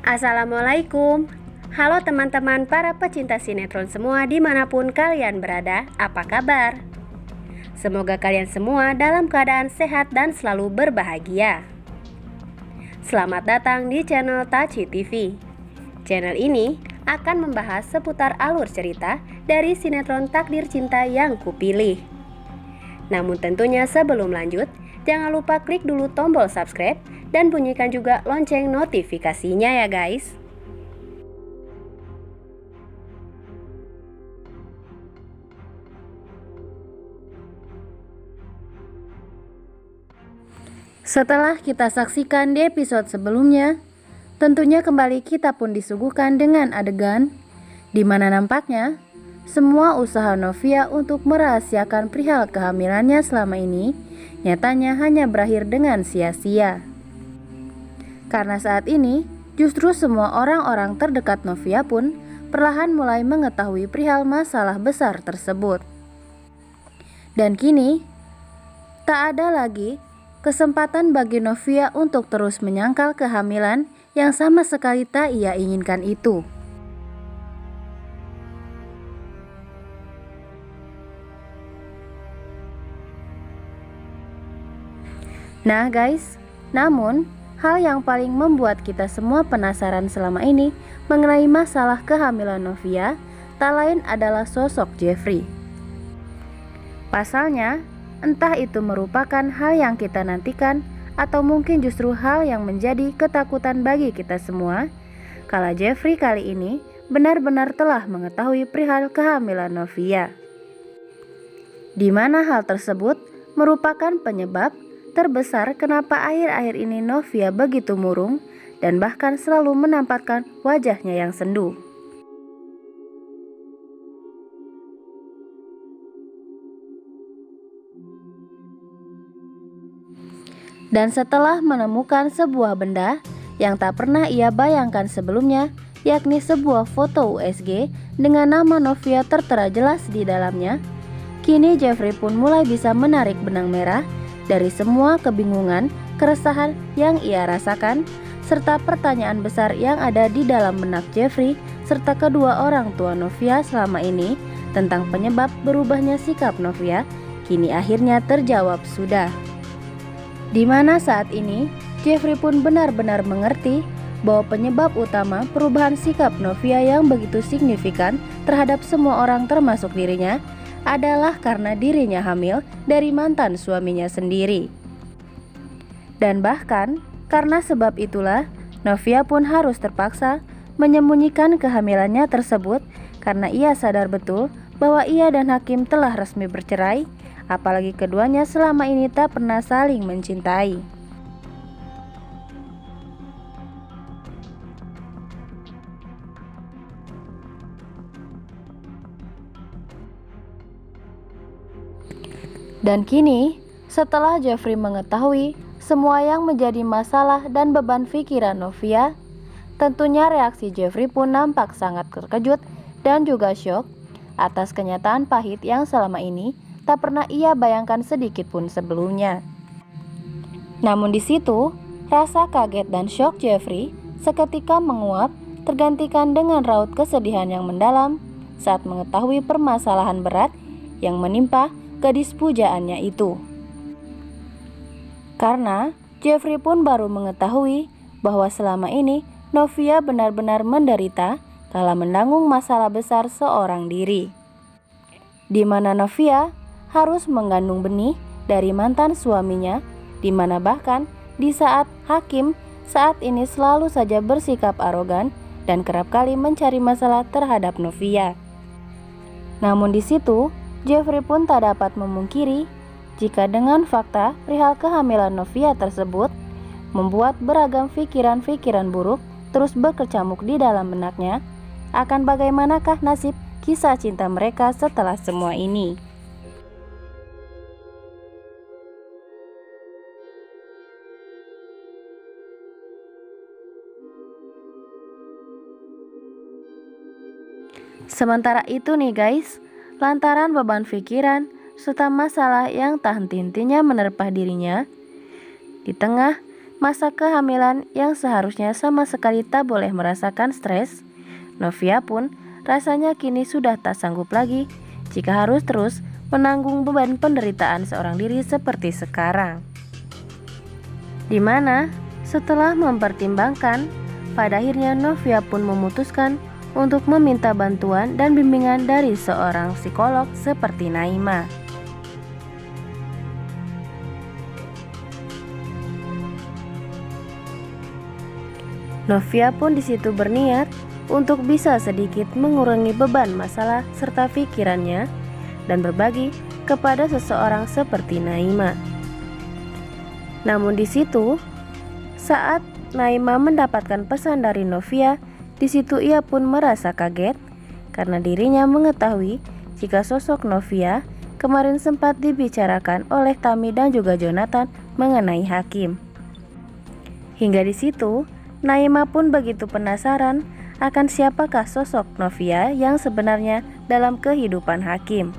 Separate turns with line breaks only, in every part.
Assalamualaikum. Halo teman-teman para pecinta sinetron semua dimanapun kalian berada, apa kabar? Semoga kalian semua dalam keadaan sehat dan selalu berbahagia. Selamat datang di channel Taci TV. Channel ini akan membahas seputar alur cerita dari sinetron Takdir Cinta yang kupilih. Namun tentunya sebelum lanjut, jangan lupa klik dulu tombol subscribe dan bunyikan juga lonceng notifikasinya ya guys. Setelah kita saksikan di episode sebelumnya, tentunya kembali kita pun disuguhkan dengan adegan di mana nampaknya semua usaha Novia untuk merahasiakan perihal kehamilannya selama ini nyatanya hanya berakhir dengan sia-sia. Karena saat ini justru semua orang-orang terdekat Novia pun perlahan mulai mengetahui perihal masalah besar tersebut. Dan kini tak ada lagi kesempatan bagi Novia untuk terus menyangkal kehamilan yang sama sekali tak ia inginkan itu. Nah guys, namun hal yang paling membuat kita semua penasaran selama ini mengenai masalah kehamilan Novia tak lain adalah sosok Jeffrey. Pasalnya, entah itu merupakan hal yang kita nantikan atau mungkin justru hal yang menjadi ketakutan bagi kita semua, kala Jeffrey kali ini benar-benar telah mengetahui perihal kehamilan Novia. Di mana hal tersebut merupakan penyebab terbesar kenapa akhir-akhir ini Novia begitu murung dan bahkan selalu menampakkan wajahnya yang sendu. Dan setelah menemukan sebuah benda yang tak pernah ia bayangkan sebelumnya, yakni sebuah foto USG dengan nama Novia tertera jelas di dalamnya, kini Jeffrey pun mulai bisa menarik benang merah dari semua kebingungan, keresahan yang ia rasakan, serta pertanyaan besar yang ada di dalam benak Jeffrey serta kedua orang tua Novia selama ini tentang penyebab berubahnya sikap Novia, kini akhirnya terjawab sudah. Di mana saat ini Jeffrey pun benar-benar mengerti bahwa penyebab utama perubahan sikap Novia yang begitu signifikan terhadap semua orang termasuk dirinya adalah karena dirinya hamil dari mantan suaminya sendiri. Dan bahkan karena sebab itulah Novia pun harus terpaksa menyembunyikan kehamilannya tersebut karena ia sadar betul bahwa ia dan Hakim telah resmi bercerai, apalagi keduanya selama ini tak pernah saling mencintai. Dan kini, setelah Jeffrey mengetahui semua yang menjadi masalah dan beban pikiran Novia, tentunya reaksi Jeffrey pun nampak sangat terkejut dan juga syok atas kenyataan pahit yang selama ini tak pernah ia bayangkan sedikit pun sebelumnya. Namun di situ, rasa kaget dan syok Jeffrey seketika menguap tergantikan dengan raut kesedihan yang mendalam saat mengetahui permasalahan berat yang menimpa gadis pujaannya itu. Karena Jeffrey pun baru mengetahui bahwa selama ini Novia benar-benar menderita kala menanggung masalah besar seorang diri, di mana Novia harus mengandung benih dari mantan suaminya, di mana bahkan di saat Hakim saat ini selalu saja bersikap arogan dan kerap kali mencari masalah terhadap Novia. Namun di situ Jeffrey pun tak dapat memungkiri jika dengan fakta perihal kehamilan Novia tersebut membuat beragam pikiran-pikiran buruk terus berkecamuk di dalam benaknya akan bagaimanakah nasib kisah cinta mereka setelah semua ini. Sementara itu nih guys, lantaran beban pikiran serta masalah yang tak henti-hentinya menerpa dirinya, di tengah masa kehamilan yang seharusnya sama sekali tak boleh merasakan stres, Novia pun rasanya kini sudah tak sanggup lagi jika harus terus menanggung beban penderitaan seorang diri seperti sekarang. Dimana setelah mempertimbangkan, pada akhirnya Novia pun memutuskan untuk meminta bantuan dan bimbingan dari seorang psikolog seperti Naima. Novia pun di situ berniat untuk bisa sedikit mengurangi beban masalah serta pikirannya dan berbagi kepada seseorang seperti Naima. Namun di situ, saat Naima mendapatkan pesan dari Novia, di situ ia pun merasa kaget karena dirinya mengetahui jika sosok Novia kemarin sempat dibicarakan oleh Tami dan juga Jonathan mengenai Hakim. Hingga di situ, Naima pun begitu penasaran akan siapakah sosok Novia yang sebenarnya dalam kehidupan Hakim.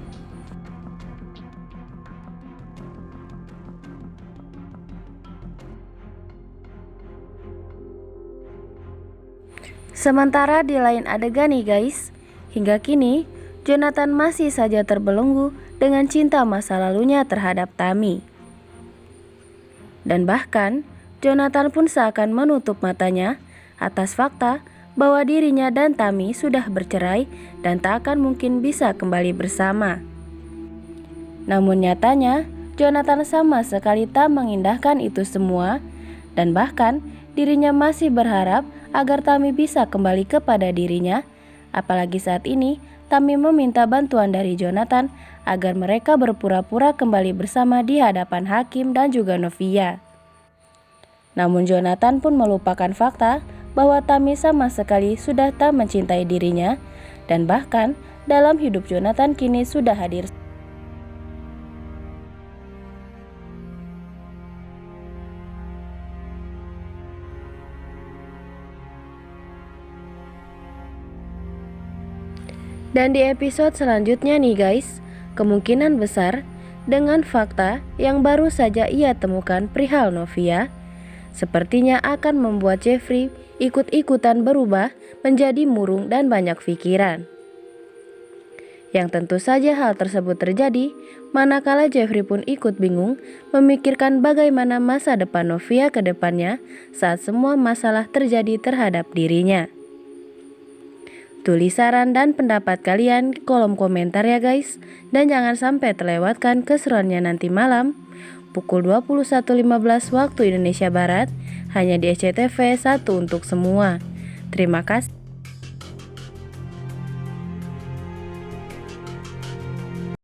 Sementara di lain adegan nih guys, hingga kini Jonathan masih saja terbelenggu dengan cinta masa lalunya terhadap Tami. Dan bahkan Jonathan pun seakan menutup matanya atas fakta bahwa dirinya dan Tami sudah bercerai dan tak akan mungkin bisa kembali bersama. Namun nyatanya Jonathan sama sekali tak mengindahkan itu semua dan bahkan dirinya masih berharap agar Tami bisa kembali kepada dirinya, apalagi saat ini Tami meminta bantuan dari Jonathan agar mereka berpura-pura kembali bersama di hadapan Hakim dan juga Novia. Namun Jonathan pun melupakan fakta bahwa Tami sama sekali sudah tak mencintai dirinya dan bahkan dalam hidup Jonathan kini sudah hadir Dan di episode selanjutnya nih guys, kemungkinan besar dengan fakta yang baru saja ia temukan perihal Novia, sepertinya akan membuat Jeffrey ikut-ikutan berubah menjadi murung dan banyak pikiran. Yang tentu saja hal tersebut terjadi manakala Jeffrey pun ikut bingung memikirkan bagaimana masa depan Novia ke depannya saat semua masalah terjadi terhadap dirinya. Tulis saran dan pendapat kalian di kolom komentar ya guys. Dan jangan sampai terlewatkan keseruannya nanti malam pukul 21.15 waktu Indonesia Barat hanya di SCTV 1 untuk semua. Terima kasih.